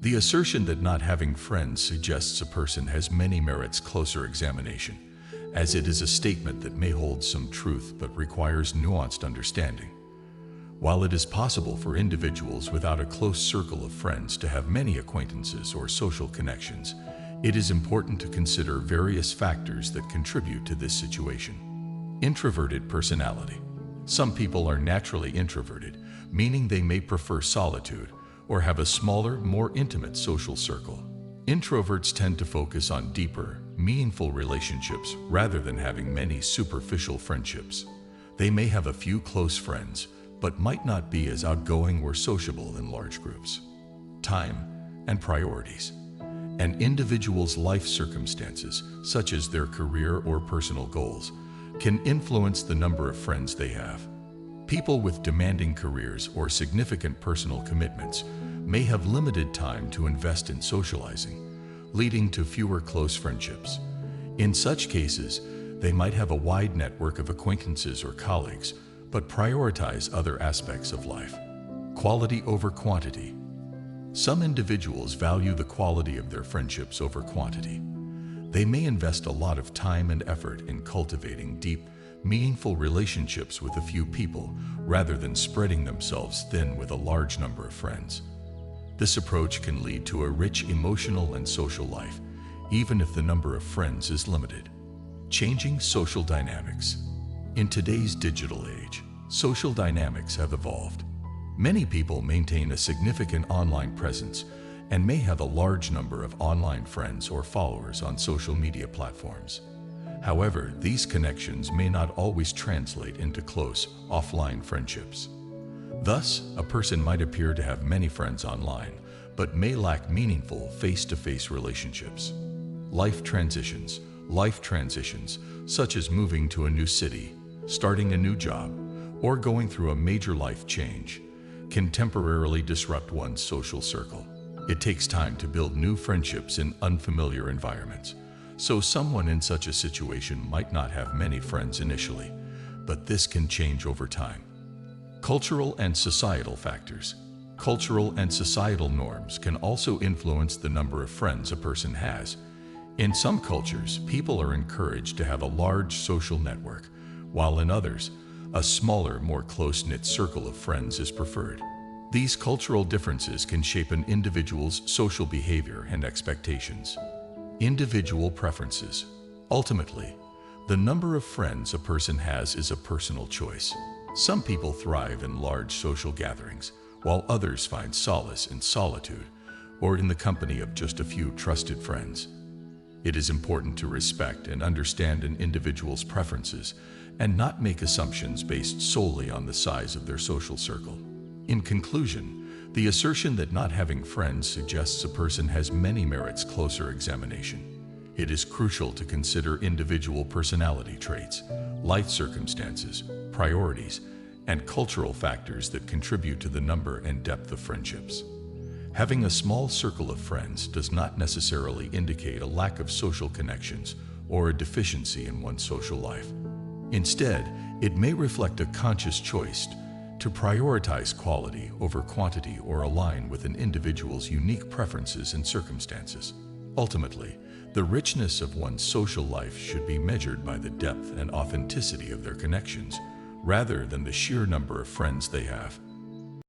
The assertion that not having friends suggests a person has many merits closer examination, as it is a statement that may hold some truth but requires nuanced understanding. While it is possible for individuals without a close circle of friends to have many acquaintances or social connections, it is important to consider various factors that contribute to this situation. Introverted personality. Some people are naturally introverted, meaning they may prefer solitude or have a smaller, more intimate social circle. Introverts tend to focus on deeper, meaningful relationships rather than having many superficial friendships. They may have a few close friends, but might not be as outgoing or sociable in large groups. Time and priorities. An individual's life circumstances, such as their career or personal goals, can influence the number of friends they have. People with demanding careers or significant personal commitments may have limited time to invest in socializing, leading to fewer close friendships. In such cases, they might have a wide network of acquaintances or colleagues, but prioritize other aspects of life. Quality over quantity. Some individuals value the quality of their friendships over quantity. They may invest a lot of time and effort in cultivating deep, meaningful relationships with a few people rather than spreading themselves thin with a large number of friends. This approach can lead to a rich emotional and social life, even if the number of friends is limited. Changing social dynamics. In today's digital age, social dynamics have evolved. Many people maintain a significant online presence and may have a large number of online friends or followers on social media platforms. However, these connections may not always translate into close, offline friendships. Thus, a person might appear to have many friends online, but may lack meaningful face-to-face relationships. Life transitions. Life transitions, such as moving to a new city, starting a new job, or going through a major life change, can temporarily disrupt one's social circle. It takes time to build new friendships in unfamiliar environments, so someone in such a situation might not have many friends initially, but this can change over time. Cultural and societal factors. Cultural and societal norms can also influence the number of friends a person has. In some cultures, people are encouraged to have a large social network, while in others, a smaller, more close-knit circle of friends is preferred. These cultural differences can shape an individual's social behavior and expectations. Individual preferences. Ultimately, the number of friends a person has is a personal choice. Some people thrive in large social gatherings, while others find solace in solitude or in the company of just a few trusted friends. It is important to respect and understand an individual's preferences and not make assumptions based solely on the size of their social circle. In conclusion, the assertion that not having friends suggests a person has many merits closer examination. It is crucial to consider individual personality traits, life circumstances, priorities, and cultural factors that contribute to the number and depth of friendships. Having a small circle of friends does not necessarily indicate a lack of social connections or a deficiency in one's social life. Instead, it may reflect a conscious choice to prioritize quality over quantity or align with an individual's unique preferences and circumstances. Ultimately, the richness of one's social life should be measured by the depth and authenticity of their connections, rather than the sheer number of friends they have.